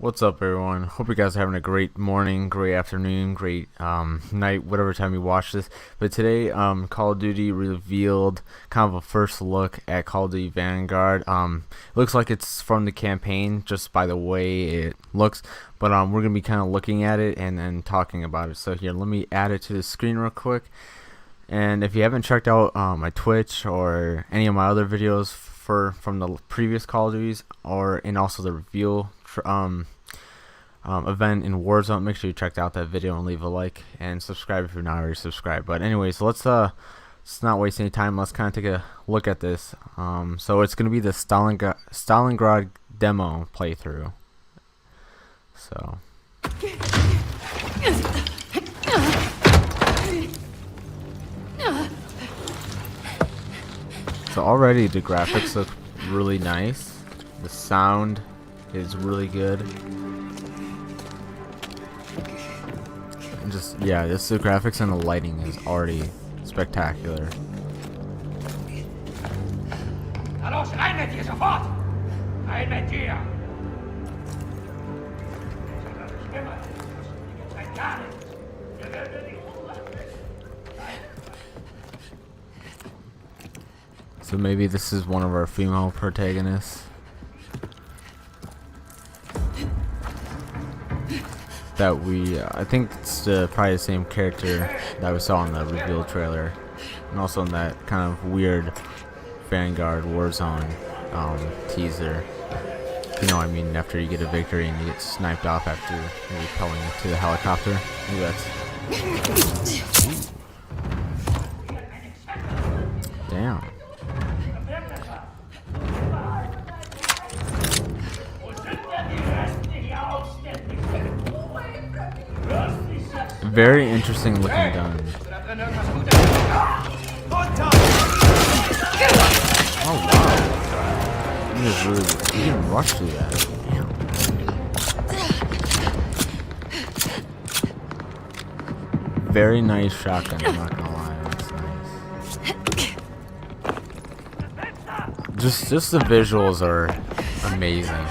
What's up, everyone? Hope you guys are having a great morning, great afternoon, great night, whatever time you watch this. But today, Call of Duty revealed kind of a first look at Call of Duty Vanguard. It looks like it's from the campaign just by the way it looks. But we're going to be kind of looking at it and then talking about it. So here, let me add it to the screen real quick. And if you haven't checked out my Twitch or any of my other videos from the previous Call of Duties and also the reveal event in Warzone, make sure you check out that video and leave a like and subscribe if you're not already subscribed. But anyways, let's not waste any time. Let's kind of take a look at this. So it's gonna be the Stalingrad demo playthrough. So already the graphics look really nice. The sound is really good. And just, yeah, the graphics and the lighting is already spectacular. So maybe this is one of our female protagonists that I think it's probably the same character that we saw in the reveal trailer, and also in that kind of weird Vanguard Warzone teaser. You know what I mean, after you get a victory and you get sniped off after repelling to the helicopter. Maybe that's... Damn. Very interesting looking gun. Oh wow. You can rush through that. Damn. Very nice shotgun, I'm not gonna lie. That's nice. Just the visuals are amazing.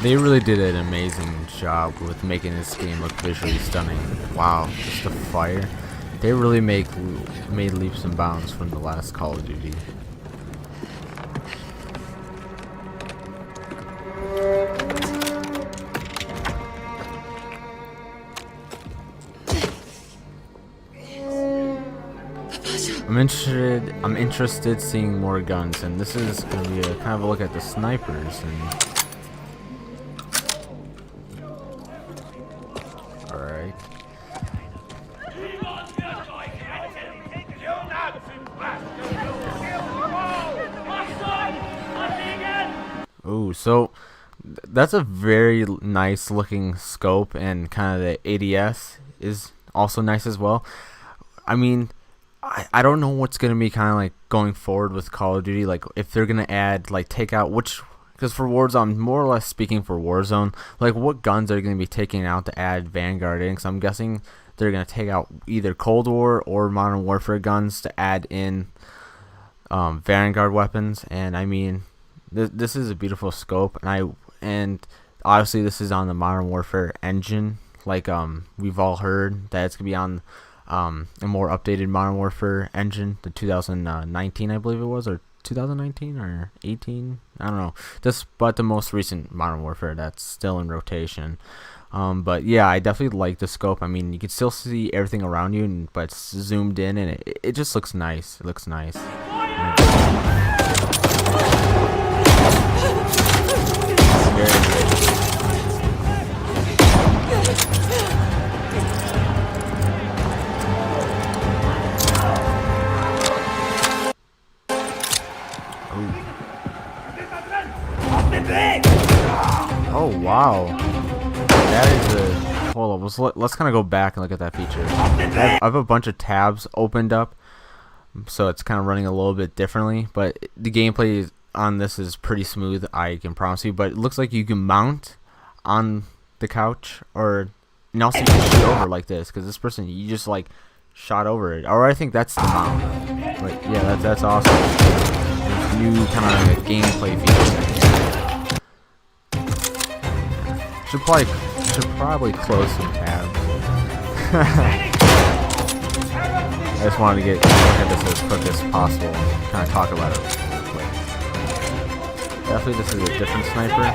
They really did an amazing job with making this game look visually stunning. Wow, just the fire. They really made leaps and bounds from the last Call of Duty. I'm interested seeing more guns, and this is gonna be a kind of a look at the snipers. And alright. Ooh, so that's a very nice looking scope, and kind of the ADS is also nice as well. I mean, I don't know what's gonna be kind of like going forward with Call of Duty, like if they're gonna add, like, take out because for Warzone, more or less speaking for Warzone, like what guns are gonna be taking out to add Vanguard in? Because I'm guessing they're gonna take out either Cold War or Modern Warfare guns to add in Vanguard weapons. And I mean, this is a beautiful scope, and obviously this is on the Modern Warfare engine. Like we've all heard that it's gonna be on a more updated Modern Warfare engine, the 2019 I believe it was, or 2019 or 18, I don't know, but the most recent Modern Warfare that's still in rotation. But yeah, I definitely like the scope. I mean, you can still see everything around you, but it's zoomed in, and it just looks nice. It looks nice. Oh wow, that is a hold on. Let's kind of go back and look at that feature. I have a bunch of tabs opened up, so it's kind of running a little bit differently. But the gameplay on this is pretty smooth, I can promise you. But it looks like you can mount on the couch, and also you can shoot over like this, because this person, you just like shot over it. Or I think that's the mount. But yeah, that's awesome. There's new kind of gameplay features. Should probably close some tabs. I just wanted to look at this as quick as possible, and kind of talk about it real quick. Definitely, this is a different sniper.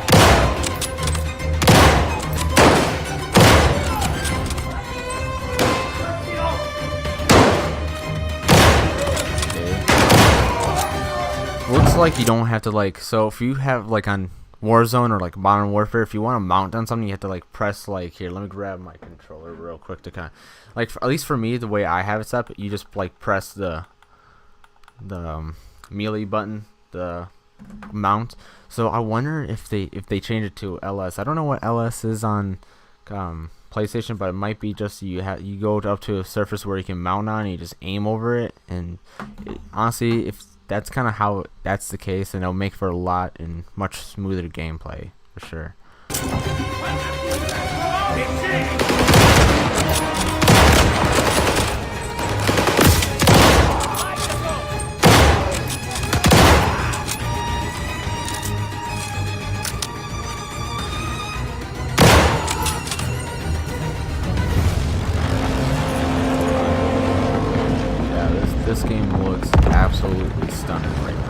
Okay. Looks like you don't have to so if you have on Warzone or Modern Warfare, if you want to mount on something, you have to press here. Let me grab my controller real quick to kind of at least for me, the way I have it set up, you just press the melee button, the mount. So I wonder if they change it to LS. I don't know what LS is on PlayStation, but it might be just you go up to a surface where you can mount on, and you just aim over it. And honestly, if that's kind of how that's the case, and it'll make for a lot and much smoother gameplay for sure. Yeah, this game looks absolutely stunning right now.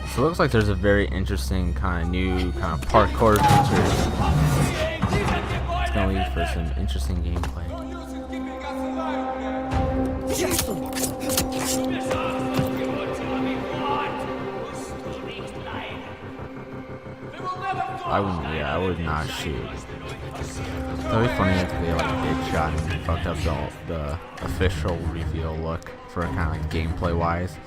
So it looks like there's a very interesting kind of new kind of parkour feature. It's gonna lead for some interesting gameplay. I would not shoot. That'd be funny if they did shot and fucked up the official reveal look for kind of gameplay wise.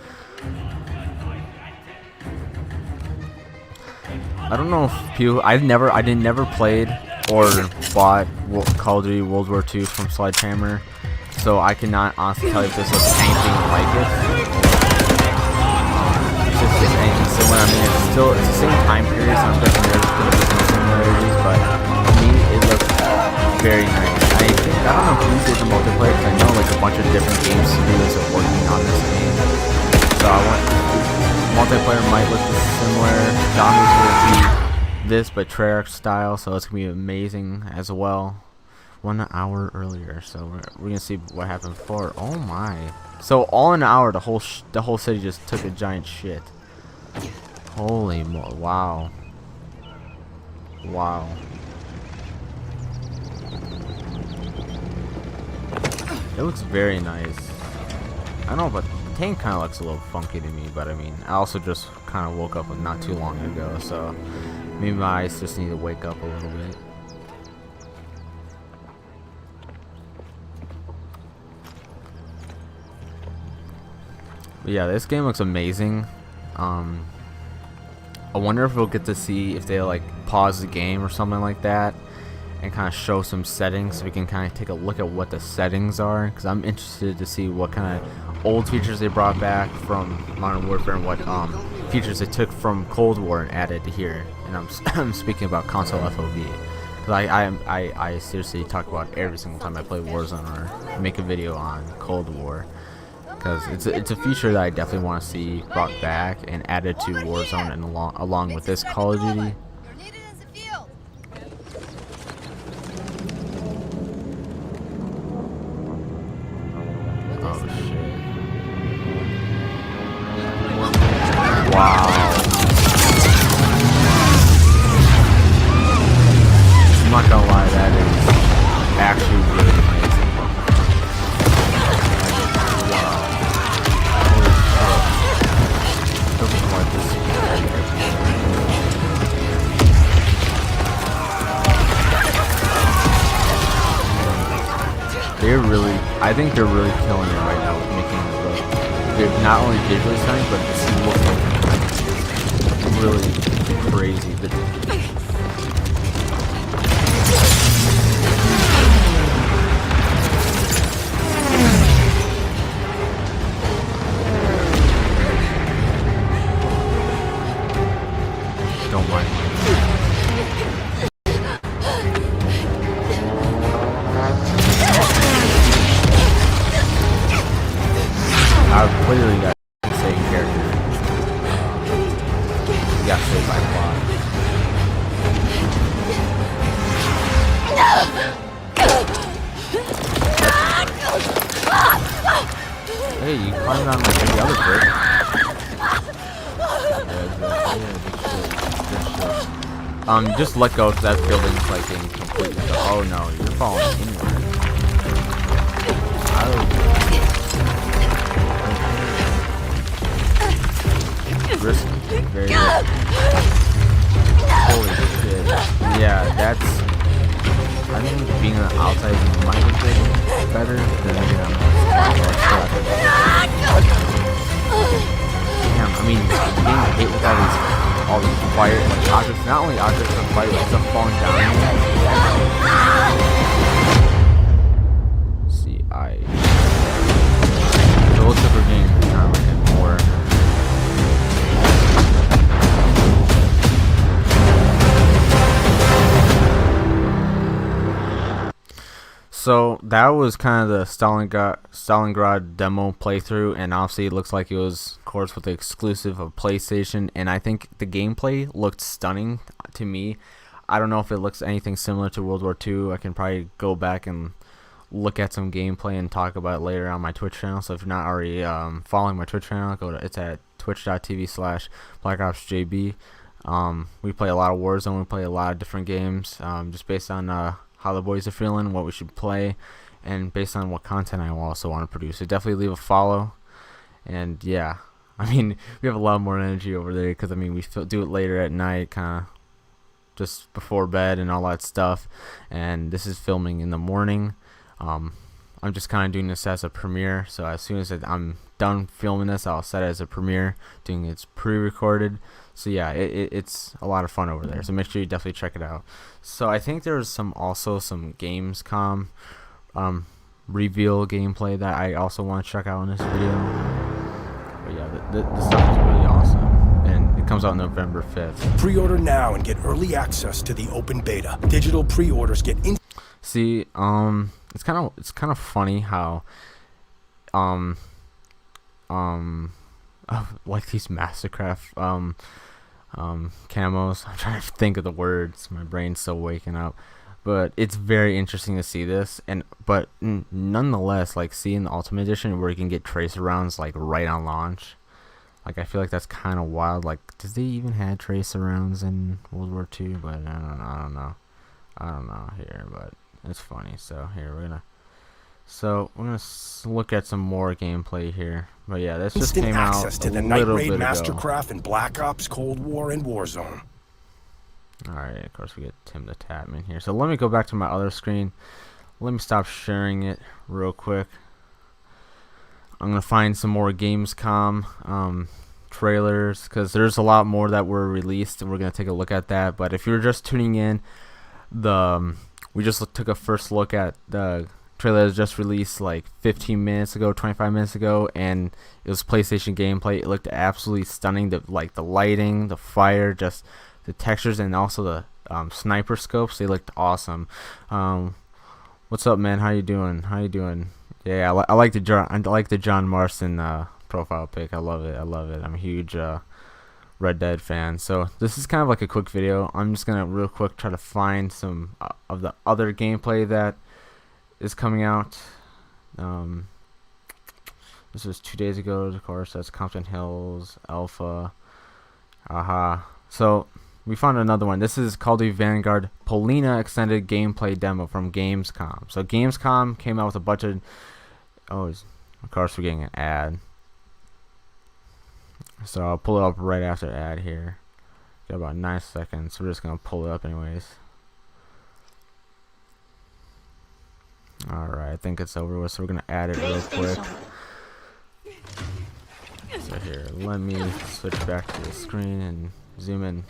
I don't know if people. I never played or bought Call of Duty World War II from Sledgehammer, so I cannot honestly tell you if this looks anything like it. It's just anything similar. I mean, it's the same time period, so I'm guessing there's going to be some similarities, but to me, it looks very nice. I don't know who did the multiplayer, because I know a bunch of different game studios are working on this game, so I want. Multiplayer might look similar. Zombies will be this, but Treyarch style, so it's gonna be amazing as well. 1 hour earlier, so we're gonna see what happened before. Oh my! So all in an hour, the whole city just took a giant shit. Holy wow! Wow! It looks very nice. I don't know, but the tank kind of looks a little funky to me, but I mean, I also just kind of woke up not too long ago, so maybe my eyes just need to wake up a little bit. But yeah, this game looks amazing. I wonder if we'll get to see if they pause the game or something like that, and kind of show some settings so we can kind of take a look at what the settings are, because I'm interested to see what kind of old features they brought back from Modern Warfare and what features they took from Cold War and added to here. And I'm speaking about console FOV, because I seriously talk about every single time I play Warzone or make a video on Cold War, because it's a feature that I definitely want to see brought back and added to Warzone, and along with this Call of Duty. Oh shit! Wow! I'm not gonna lie, that is actually really amazing. Wow! Holy shit! Doesn't like this. I think they're really killing it right now with making it look. They're not only visually stunning, but it looks really crazy. Don't mind me. I've clearly got the same character. He got saved by Quad. Hey, you climbed on like every other brick. Just let go because that building's like in complete. Oh no, you're falling anywhere. Risky, very risky. Holy shit. Yeah, that's. I think being on the outside might have been better than being on the outside. Damn, I mean, being hit with all these fire, like objects, not only objects on fire, but stuff falling down. See, it looks like we're getting kind of like a more. So that was kind of the Stalingrad demo playthrough, and obviously it looks like it was, of course, with the exclusive of PlayStation, and I think the gameplay looked stunning to me. I don't know if it looks anything similar to World War II. I can probably go back and look at some gameplay and talk about it later on my Twitch channel. So if you're not already following my Twitch channel, it's at twitch.tv/BlackOpsJB. We play a lot of Warzone. We play a lot of different games, just based on how the boys are feeling, what we should play, and based on what content I also want to produce. So definitely leave a follow. And yeah, I mean, we have a lot more energy over there because I mean we do it later at night, kind of just before bed and all that stuff. And this is filming in the morning. I'm just kind of doing this as a premiere. So as soon as I'm done filming this, I'll set it as a premiere, doing it's pre-recorded. So yeah, it's a lot of fun over there. So make sure you definitely check it out. So I think there's also some Gamescom reveal gameplay that I also want to check out in this video. But yeah, the stuff is really awesome, and it comes out November 5th. Pre-order now and get early access to the open beta. Digital pre-orders get in. See, it's kind of funny how like these Mastercraft camos. I'm trying to think of the words. My brain's still waking up. But it's very interesting to see this, but nonetheless, like seeing the Ultimate Edition where you can get tracer rounds like right on launch. Like I feel like that's kind of wild. Like, does they even have tracer rounds in World War II? But I don't know here. But it's funny. So here we're gonna look at some more gameplay here. But yeah, this just came out access to the Night Raid, Mastercraft, and Black Ops, Cold War, and Warzone. Alright, of course we get Tim the Tatman here. So let me go back to my other screen. Let me stop sharing it real quick. I'm going to find some more Gamescom trailers, because there's a lot more that were released, and we're going to take a look at that. But if you're just tuning in, the we just took a first look at the trailer that was just released like 15 minutes ago, 25 minutes ago, and it was PlayStation gameplay. It looked absolutely stunning. The lighting, the fire, just the textures, and also the sniper scopes. They looked awesome. What's up, man? How you doing? Yeah, I like the John Marston profile pic. I love it. I'm a huge Red Dead fan. So this is kind of like a quick video. I'm just gonna real quick try to find some of the other gameplay that is coming out. This was 2 days ago, of course. That's Compton Hills Alpha. So we found another one. This is Call of Duty Vanguard Polina extended gameplay demo from Gamescom. So Gamescom came out with a bunch of of course we're getting an ad. So I'll pull it up right after the ad here. Got about 9 seconds. So we're just gonna pull it up anyways. Alright, I think it's over with, so we're gonna add it real quick. So here, let me switch back to the screen and zoom in.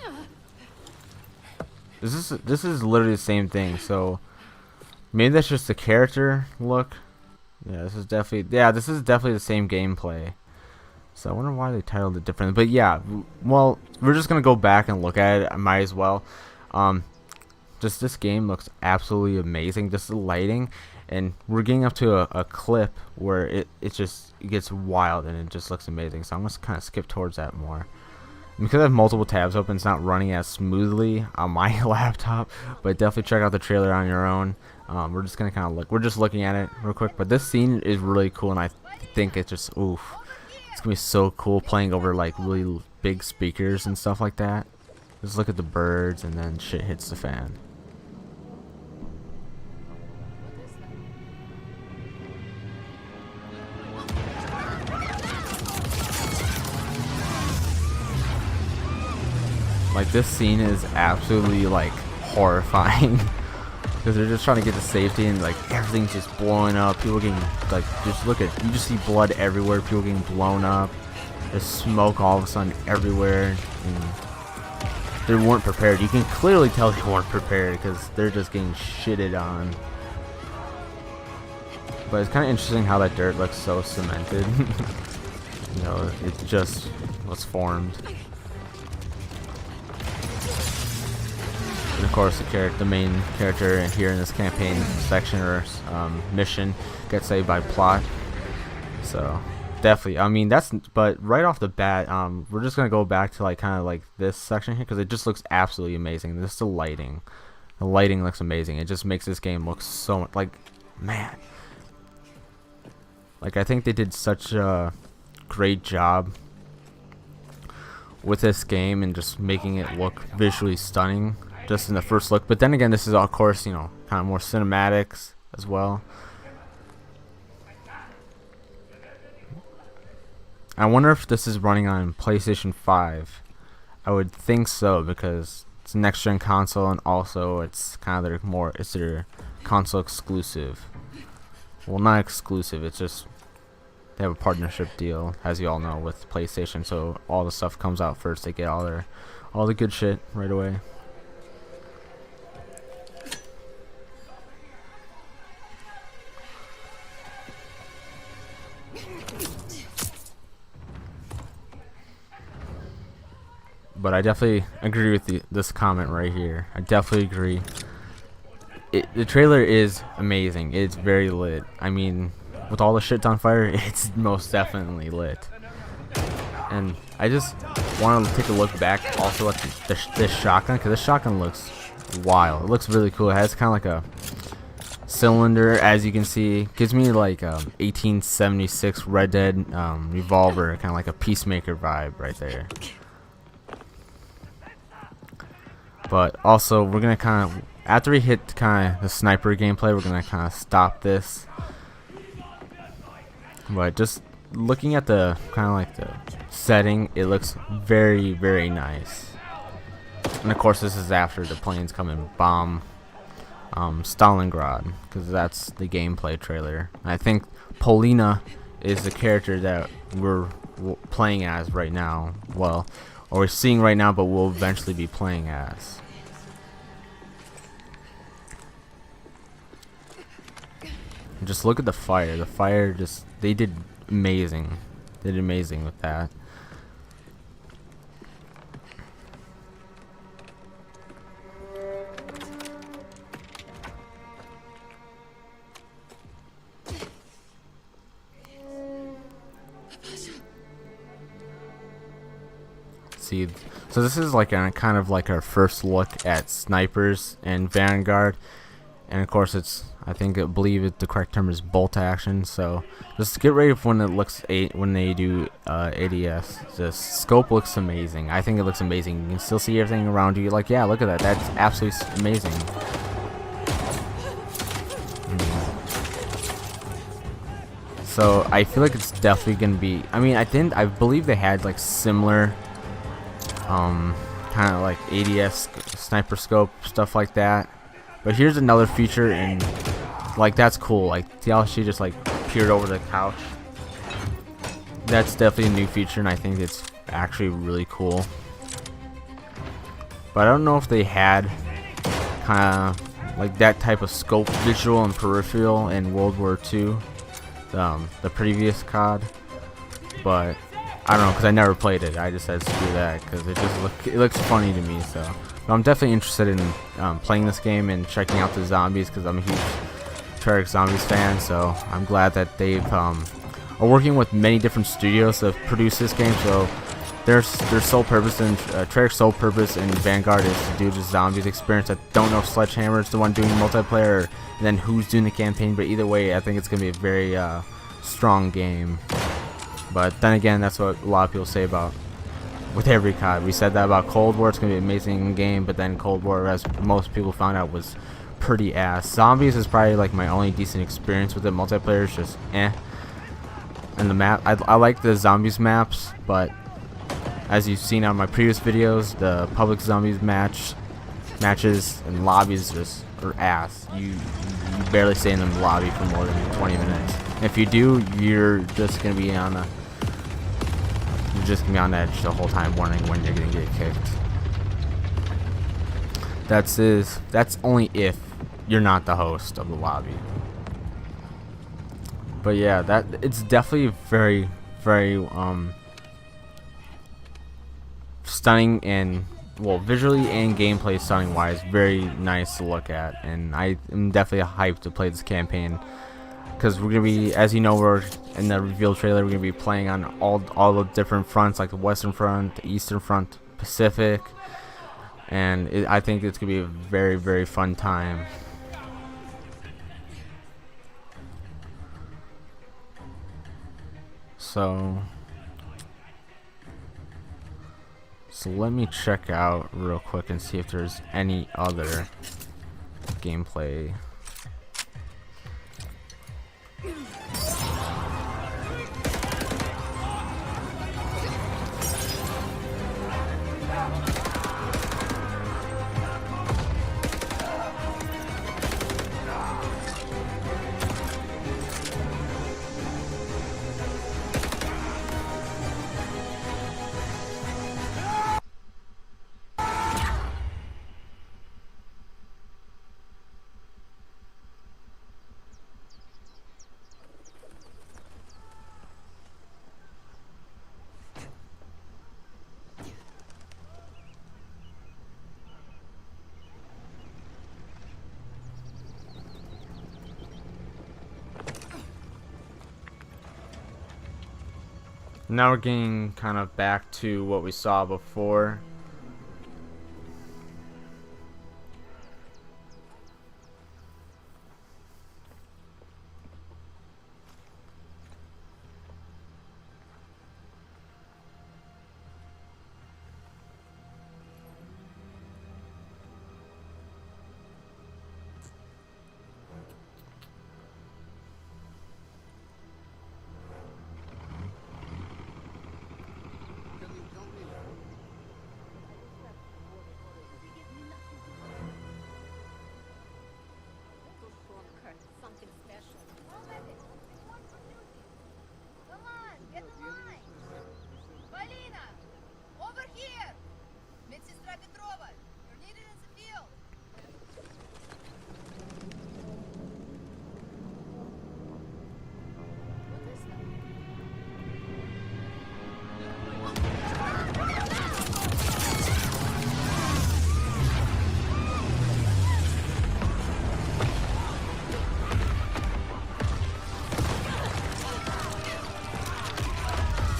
This is literally the same thing, so maybe that's just the character look. Yeah, this is definitely the same gameplay. So I wonder why they titled it differently. But yeah, well, we're just gonna go back and look at it. I might as well. Just this game looks absolutely amazing. Just the lighting, and we're getting up to a clip where it gets wild and it just looks amazing. So I'm gonna kind of skip towards that more. Because I have multiple tabs open, it's not running as smoothly on my laptop. But definitely check out the trailer on your own. We're just gonna kind of look. We're just looking at it real quick. But this scene is really cool, and I think it's just oof. It's gonna be so cool playing over like really big speakers and stuff like that. Just look at the birds, and then shit hits the fan. Like, this scene is absolutely like horrifying because they're just trying to get to safety, and like everything's just blowing up. People getting like, you just see blood everywhere. People getting blown up. There's smoke all of a sudden everywhere. And they weren't prepared. You can clearly tell they weren't prepared because they're just getting shitted on. But it's kind of interesting how that dirt looks so cemented. You know, it just was formed. And of course, the main character here in this campaign section or mission gets saved by plot. So definitely, I mean, but right off the bat, we're just gonna go back to like kind of like this section here because it just looks absolutely amazing. This is the lighting. The lighting looks amazing. It just makes this game look so much like, man. Like, I think they did such a great job with this game and just making it look visually stunning just in the first look. But then again, this is of course, you know, kind of more cinematics as well. I wonder if this is running on PlayStation 5. I would think so because it's a next gen console, and also it's kind of their console exclusive. Well, not exclusive, it's just they have a partnership deal, as you all know, with PlayStation, so all the stuff comes out first. They get all the good shit right away. But I definitely agree with this comment right here. I definitely agree. The trailer is amazing. It's very lit. I mean, with all the shit on fire, it's most definitely lit. And I just want to take a look back also at this shotgun, because this shotgun looks wild. It looks really cool. It has kind of like a cylinder, as you can see. Gives me like 1876 Red Dead revolver, kind of like a Peacemaker vibe right there. But also, we're gonna kind of, after we hit kind of the sniper gameplay, we're gonna kind of stop this. But just looking at the kind of like the setting, it looks very, very nice. And of course, this is after the planes come and bomb Stalingrad, because that's the gameplay trailer. And I think Polina is the character that we're playing as right now. Well, or we're seeing right now, but we'll eventually be playing as. Just look at the fire. The fire just, they did amazing. They did amazing with that. See, so this is like kind of like our first look at snipers and Vanguard, and of course I believe the correct term is bolt action. So just get ready for when they do ADS. The scope looks amazing. I think it looks amazing. You can still see everything around you. Like, yeah, look at that. That's absolutely amazing. So I feel like it's definitely gonna be. I mean, I believe they had like similar kind of like ADS sniper scope stuff like that, but here's another feature, and like that's cool. Like, see how she just like peered over the couch? That's definitely a new feature, and I think it's actually really cool. But I don't know if they had kind of like that type of scope visual and peripheral in World War II, the previous COD, but I don't know, because I never played it. I just said screw that because it looks funny to me. So but I'm definitely interested in playing this game and checking out the zombies, because I'm a huge Treyarch Zombies fan. So I'm glad that they've are working with many different studios to produce this game. So their sole purpose and Treyarch's sole purpose in Vanguard is to do the zombies experience. I don't know if Sledgehammer is the one doing multiplayer, and then who's doing the campaign. But either way, I think it's gonna be a very strong game. But then again, that's what a lot of people say about with every COD. We said that about Cold War. It's gonna be an amazing game, but then Cold War, as most people found out, was pretty ass. Zombies is probably like my only decent experience with it. Multiplayer is just eh. And the map, I like the zombies maps, but as you've seen on my previous videos, the public zombies matches and lobbies just are ass. You barely stay in the lobby for more than 20 minutes. If you do, you're just gonna be on edge the whole time, wondering when you're gonna get kicked. That's only if you're not the host of the lobby. But yeah, it's definitely very, very stunning, and well, visually and gameplay stunning wise, very nice to look at, and I am definitely hyped to play this campaign. Because we're gonna be, as you know, we're in the reveal trailer, we're gonna be playing on all the different fronts, like the Western Front, the Eastern Front, Pacific, and I think it's gonna be a very, very fun time. So let me check out real quick and see if there's any other gameplay. Now we're getting kind of back to what we saw before.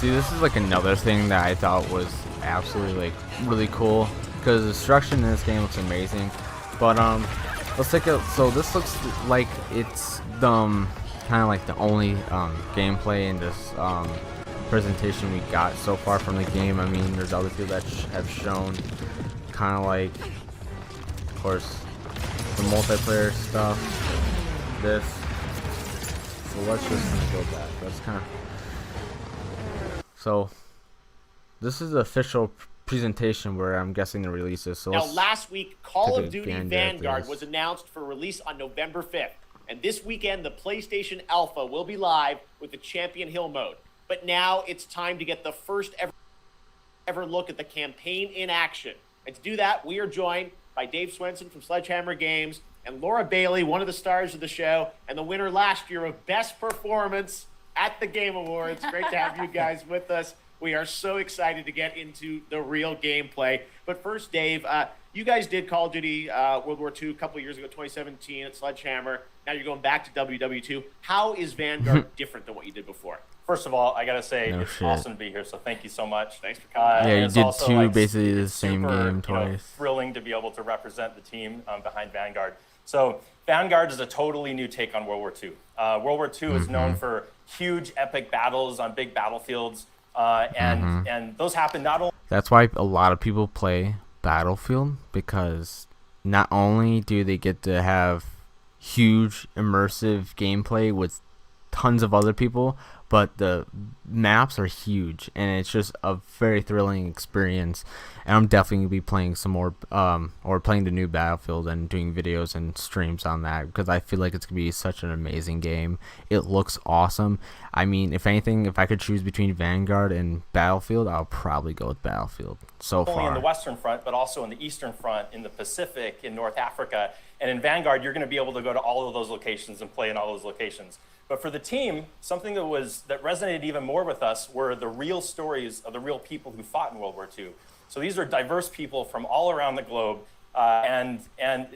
See, this is like another thing that I thought was absolutely like really cool, because the destruction in this game looks amazing. But let's take a, so this looks like it's kind of like the only gameplay in this presentation we got so far from the game. I mean, there's other people that have shown kind of like, of course, the multiplayer stuff. This. So let's just kind of go back. That's kind of. So this is the official presentation where I'm guessing the release is. So now, last week, Call of Duty Vanguard was was announced for release on November 5th. And this weekend, the PlayStation Alpha will be live with the Champion Hill mode. But now it's time to get the first ever look at the campaign in action. And to do that, we are joined by Dave Swenson from Sledgehammer Games and Laura Bailey, one of the stars of the show, and the winner last year of Best Performance at the Game Awards. Great to have you guys with us. We are so excited to get into the real gameplay. But first, Dave, you guys did Call of Duty World War II a couple of years ago, 2017 at Sledgehammer. Now you're going back to WW2. How is Vanguard different than what you did before? First of all, I gotta say it's awesome to be here. So thank you so much. Thanks for coming. Yeah, you did two basically the same game twice. You know, thrilling to be able to represent the team behind Vanguard. So Vanguard is a totally new take on World War II. World War II is known for huge, epic battles on big battlefields, and those happen not only. That's why a lot of people play Battlefield, because not only do they get to have huge immersive gameplay with tons of other people, but the maps are huge, and it's just a very thrilling experience. And I'm definitely gonna be playing some more, or playing the new Battlefield and doing videos and streams on that, because I feel like it's gonna be such an amazing game. It looks awesome. I mean, if anything, if I could choose between Vanguard and Battlefield, I'll probably go with Battlefield so far. Only in the Western Front, but also in the Eastern Front, in the Pacific, in North Africa. And in Vanguard, you're going to be able to go to all of those locations and play in all those locations. But for the team, something that resonated even more with us were the real stories of the real people who fought in World War II. So these are diverse people from all around the globe, and I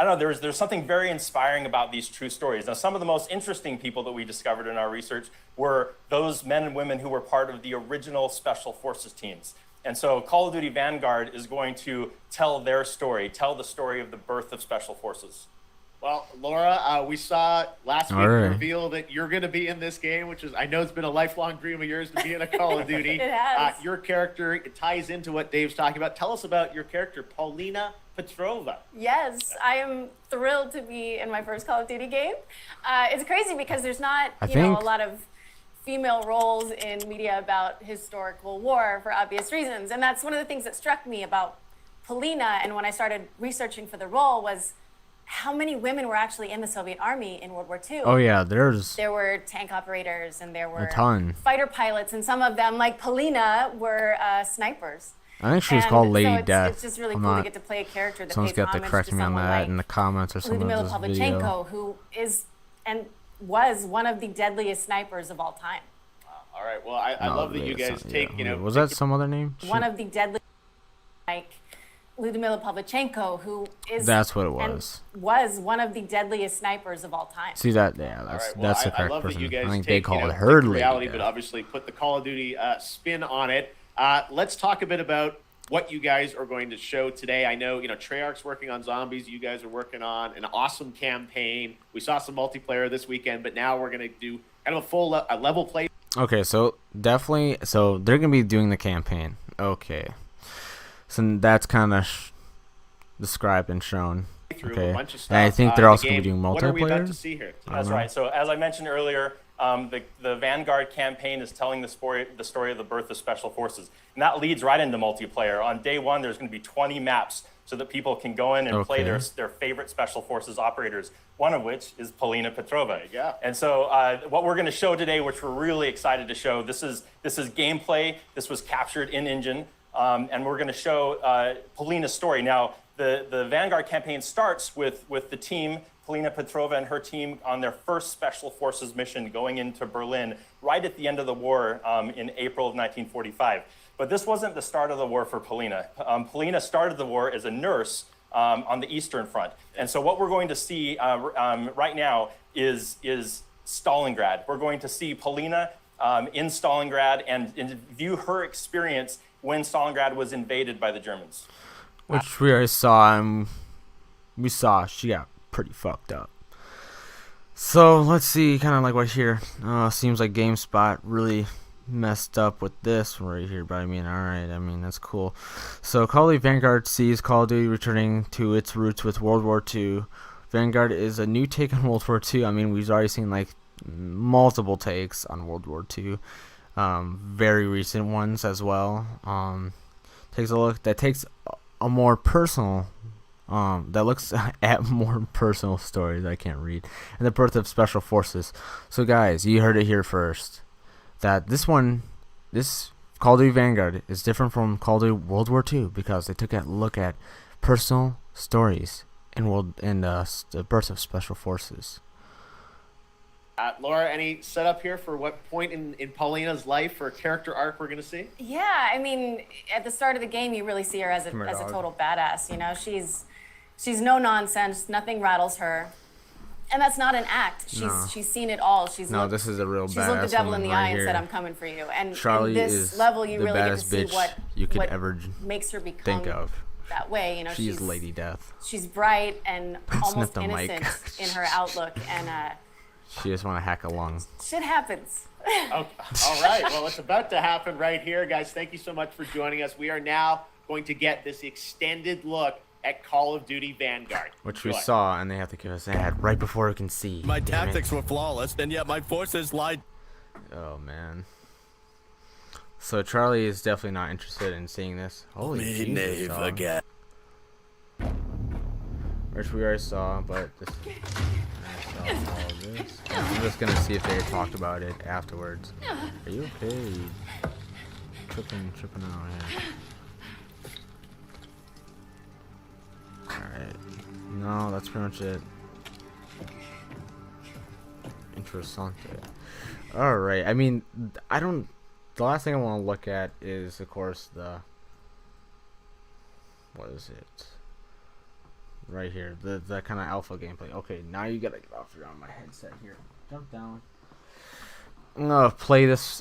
don't know, there's something very inspiring about these true stories. Now, some of the most interesting people that we discovered in our research were those men and women who were part of the original Special Forces teams. And so Call of Duty Vanguard is going to tell their story, tell the story of the birth of Special Forces. Well, Laura, we saw last week reveal that you're going to be in this game, which is, I know it's been a lifelong dream of yours to be in a Call of Duty. It has. Your character, it ties into what Dave's talking about. Tell us about your character, Paulina Petrova. Yes, I am thrilled to be in my first Call of Duty game. It's crazy because there's not, a lot of female roles in media about historical war for obvious reasons. And that's one of the things that struck me about Paulina, and when I started researching for the role, was how many women were actually in the Soviet Army in World War II. Oh yeah, there were tank operators, and there were a ton fighter pilots, and some of them, like Paulina, were snipers. I think she was called Lady Death. It's just really cool to get to play a character that someone's pays got to homage correct to me on someone that like in the comments or something. Lyudmila of this video. Pavlichenko, who is and was one of the deadliest snipers of all time. All right. Well, I love that you guys take, Was that some other name? One of the deadliest, like Lyudmila Pavlichenko, who is. That's what it was. And was one of the deadliest snipers of all time. See that? Yeah, that's the correct I love person. That you guys I think take, they call it her reality, Lady but obviously put the Call of Duty spin on it. Let's talk a bit about what you guys are going to show today. I know, Treyarch's working on zombies. You guys are working on an awesome campaign. We saw some multiplayer this weekend, but now we're going to do kind of a full level play. Okay, so definitely, so they're going to be doing the campaign. Okay. So that's kind of described and shown. Okay. A bunch of stuff. And I think they're also going to be doing multiplayer. What are we about to see here? That's right. So as I mentioned earlier, the Vanguard campaign is telling the story of the birth of Special Forces. And that leads right into multiplayer. On day one, there's going to be 20 maps so that people can go in and play their favorite Special Forces operators, one of which is Paulina Petrova. Yeah. And so what we're going to show today, which we're really excited to show, this is gameplay. This was captured in engine. And we're going to show Paulina's story. Now, the Vanguard campaign starts with the team, Paulina Petrova and her team, on their first Special Forces mission going into Berlin right at the end of the war in April of 1945. But this wasn't the start of the war for Paulina. Paulina started the war as a nurse on the Eastern Front. And so what we're going to see right now is Stalingrad. We're going to see Paulina in Stalingrad and view her experience when Stalingrad was invaded by the Germans. Which we already saw, and we saw she got pretty fucked up. So let's see, kind of like right here. Seems like GameSpot really messed up with this right here, but I mean, alright, I mean, that's cool. So Call of Duty Vanguard sees Call of Duty returning to its roots with World War II. Vanguard is a new take on World War II. I mean, we've already seen like multiple takes on World War II, very recent ones as well. Takes a look that takes a more personal, that looks at more personal stories I can't read, and the birth of special forces. So guys, you heard it here first, that this Call of Duty Vanguard is different from Call of Duty World War II because they took a look at personal stories in the birth of special forces. Laura, any setup here for what point in Paulina's life or character arc we're going to see? Yeah, I mean, at the start of the game, you really see her as a total badass. You know, she's no nonsense. Nothing rattles her, and that's not an act. She's seen it all. This is a real badass. She's looked the devil in the eye and said, "I'm coming for you." And in this level, you really get to see what you could ever makes her become think of. That way, you know, she's Lady Death. She's bright and almost innocent in her outlook, and she just want to hack a lung. Shit happens. Okay. All right. Well, it's about to happen right here, guys. Thank you so much for joining us. We are now going to get this extended look at Call of Duty Vanguard, which we saw, and they have to give us an ad right before we can see. My tactics were flawless, and yet my forces lied. Oh man. So Charlie is definitely not interested in seeing this. Holy Jesus, again. Which we already saw, but this. All this. I'm just gonna see if they talked about it afterwards. Are you okay? Tripping out here. Alright. No, that's pretty much it. Interessante. Alright, I mean, the last thing I want to look at is, of course, what is it? Right here, the kind of alpha gameplay. Okay, now you gotta get off my headset here. Jump down. I'm gonna play this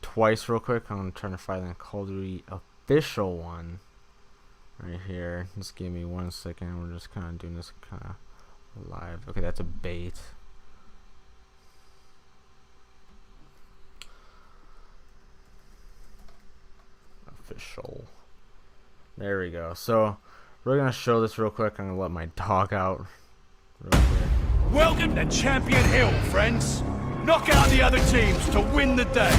twice real quick. I'm trying to find the Call of Duty official one right here. Just give me 1 second. We're just kind of doing this kind of live. Okay, that's a bait. Official. There we go. So we're gonna show this real quick. I'm gonna let my dog out real quick. Welcome to Champion Hill, friends. Knock out the other teams to win the day.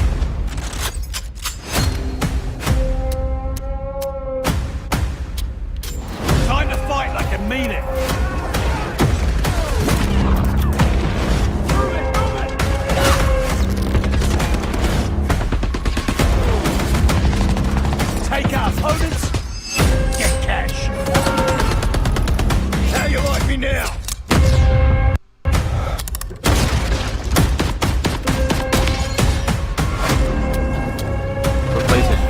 Time to fight like I mean it. Take our opponents. Get cash. How you like me now?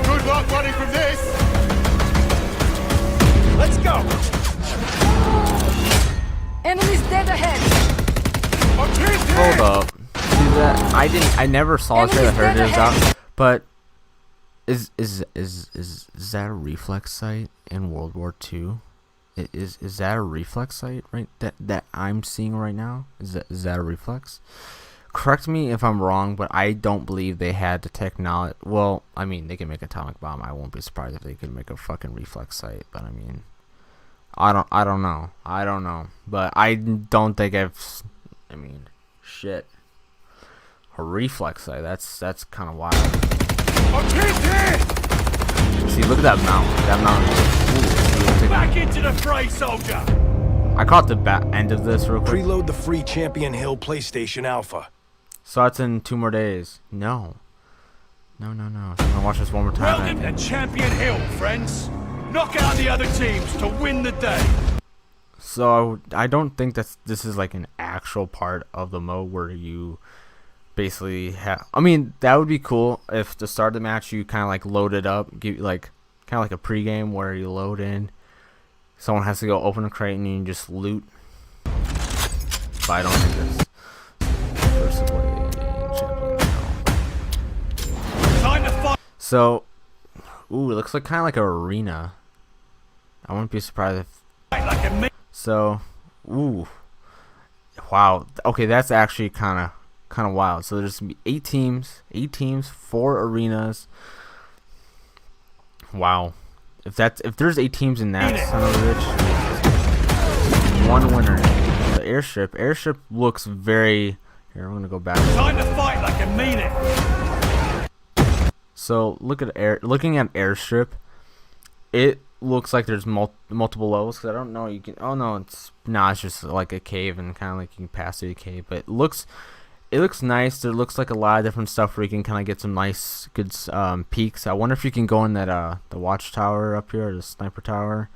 Good luck running from this. Let's go. Enemies dead ahead. Hold up. See that? I never saw it that heard it out, but is that a reflex sight in World War II? Is that a reflex sight right that I'm seeing right now? Is that a reflex? Correct me if I'm wrong, but I don't believe they had the technology. Well, I mean, they can make an atomic bomb. I won't be surprised if they could make a fucking reflex sight. But I mean, I don't know. But I don't think I mean, shit. A reflex sight. That's kind of wild. See, look at that mountain. That mountain. Ooh, back into the fray, soldier. I caught the end of this real quick. Preload the free Champion Hill PlayStation Alpha. So that's in 2 more days. No. So I'm gonna watch this one more time. Welcome to Champion Hill, friends. Knock out the other teams to win the day. So I don't think this is like an actual part of the mode where you basically have. I mean, that would be cool if to start the match you kind of like load it up, give like kind of like a pregame where you load in. Someone has to go open a crate and you just loot. But I don't think that's first play champion. So, ooh, it looks like kind of like an arena. I wouldn't be surprised if. So, ooh, wow. Okay, that's actually kind of wild. So there's gonna be 8 teams, 4 arenas. Wow. If there's 8 teams in that, son of a bitch, 1 winner. The airship looks very. Here, I'm gonna go back. Time to fight like I mean it. So looking at airstrip, it looks like there's multiple levels. Cause I don't know. You can. Oh no, it's just like a cave and kind of like you can pass through the cave. But it looks nice. There looks like a lot of different stuff where you can kind of get some nice, good peaks. I wonder if you can go in that the watchtower up here, or the sniper tower.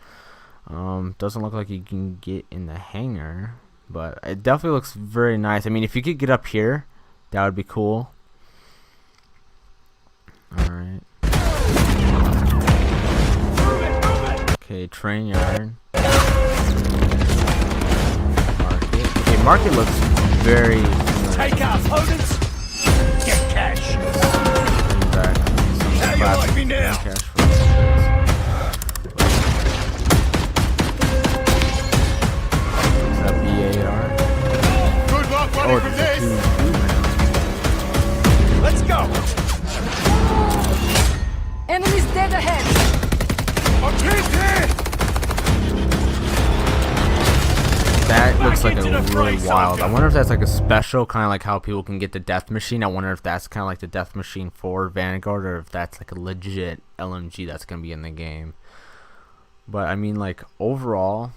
Doesn't look like you can get in the hangar, but it definitely looks very nice. I mean, if you could get up here, that would be cool. All right. Okay, train yard. Market. Okay, market looks very. Take out opponents. Get cash. Back. How you like me now? Cash is that BAR? Good luck running from this. Let's go. Enemies dead ahead. I'm here. That looks like a really wild. I wonder if that's like a special, kind of like how people can get the death machine. I wonder if that's kind of like the death machine for Vanguard, or if that's like a legit LMG that's gonna be in the game. But I mean, like overall,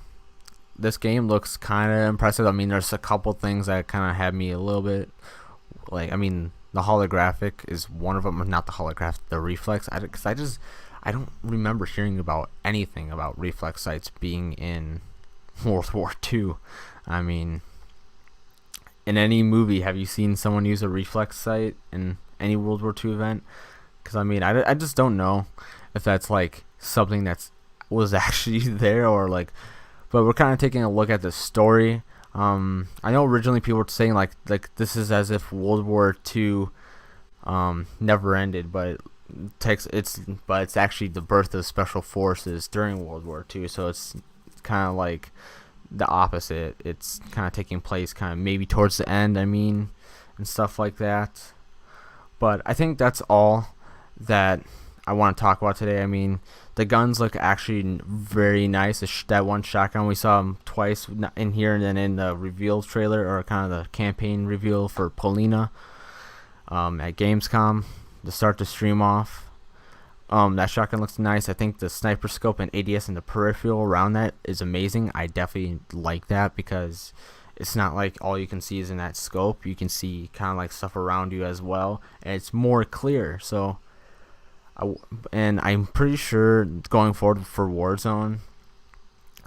this game looks kind of impressive. I mean, there's a couple things that kind of had me a little bit like. I mean, the holographic is one of them. Not the holographic, the reflex. Because I don't remember hearing about anything about reflex sights being in World War II. I mean, in any movie, have you seen someone use a reflex sight in any World War II event? Because I mean, I just don't know if that's like something that's was actually there, or like. But we're kind of taking a look at the story. I know originally people were saying like this is as if World War II never ended, but it's actually the birth of special forces during World War II. So it's kind of like the opposite. It's kind of taking place kind of maybe towards the end, I mean, and stuff like that. But I think that's all that I want to talk about today. I mean, the guns look actually very nice. That one shotgun, we saw them twice in here, and then in the reveal trailer, or kind of the campaign reveal for Polina at Gamescom to start the stream off. That shotgun looks nice. I think the sniper scope and ADS and the peripheral around that is amazing. I definitely like that because it's not like all you can see is in that scope. You can see kind of like stuff around you as well, and it's more clear. So, and I'm pretty sure going forward for Warzone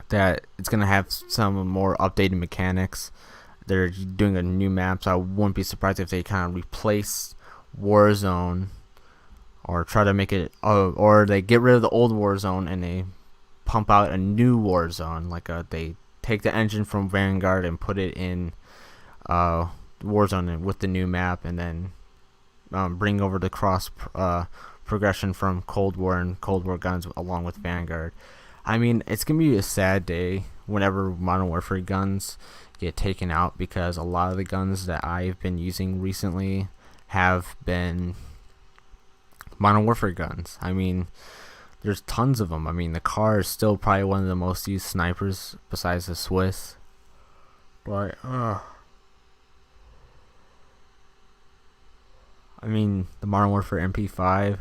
that it's gonna have some more updated mechanics. They're doing a new map, so I wouldn't be surprised if they kind of replace Warzone, or try to make it, or they get rid of the old Warzone and they pump out a new Warzone. Like they take the engine from Vanguard and put it in Warzone with the new map, and then bring over the cross progression from Cold War and Cold War guns along with Vanguard. I mean, it's gonna be a sad day whenever Modern Warfare guns get taken out, because a lot of the guns that I've been using recently have been Modern Warfare guns. I mean, there's tons of them. I mean, the car is still probably one of the most used snipers besides the Swiss. But I mean, the Modern Warfare MP5.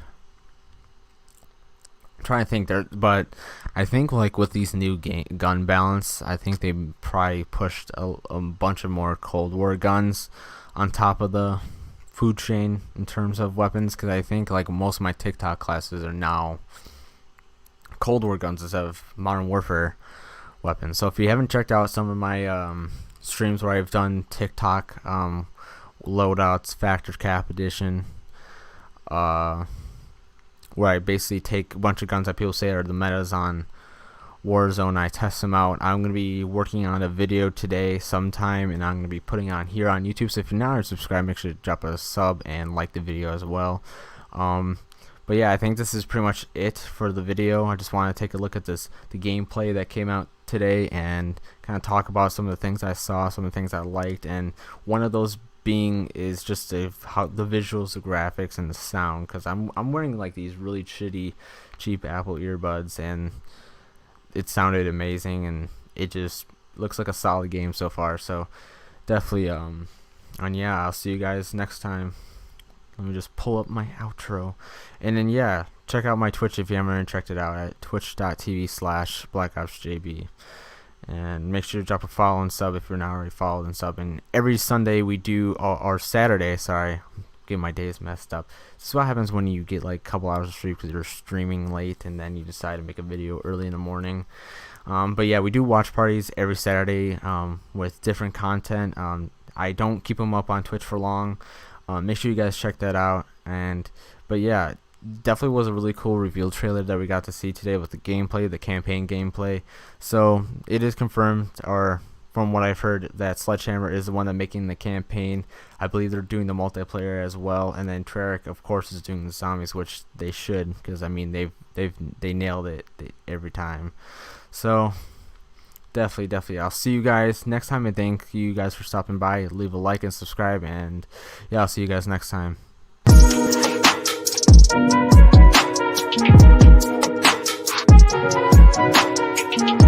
I'm trying to think there, but I think like with these new gun balance, I think they probably pushed a bunch of more Cold War guns on top of the food chain in terms of weapons, because I think like most of my TikTok classes are now Cold War guns instead of Modern Warfare weapons. So if you haven't checked out some of my streams where I've done TikTok loadouts, Factor Cap Edition, where I basically take a bunch of guns that people say are the metas on Warzone, I test them out. I'm going to be working on a video today sometime, and I'm going to be putting on here on YouTube. So if you're not already subscribed, make sure to drop a sub and like the video as well. But yeah, I think this is pretty much it for the video. I just want to take a look at the gameplay that came out today and kind of talk about some of the things I saw, some of the things I liked, and one of those being is just how the visuals, the graphics, and the sound. Because I'm wearing like these really shitty, cheap Apple earbuds, and it sounded amazing, and it just looks like a solid game so far. So definitely, and yeah, I'll see you guys next time. Let me just pull up my outro, and then yeah, check out my Twitch if you haven't checked it out at twitch.tv/BlackOpsJB. And make sure to drop a follow and sub if you're not already followed and sub. And every Sunday we do, or Saturday, sorry, get my days messed up. This is what happens when you get like a couple hours of sleep because you're streaming late and then you decide to make a video early in the morning. But yeah, we do watch parties every Saturday with different content. I don't keep them up on Twitch for long. Make sure you guys check that out. But yeah, definitely was a really cool reveal trailer that we got to see today with the gameplay, the campaign gameplay. So it is confirmed, or from what I've heard, that Sledgehammer is the one that's making the campaign. I believe they're doing the multiplayer as well, and then Treyarch, of course, is doing the zombies, which they should, because I mean they nailed it every time. So definitely, I'll see you guys next time, and thank you guys for stopping by. Leave a like and subscribe, and yeah, I'll see you guys next time. Thank you.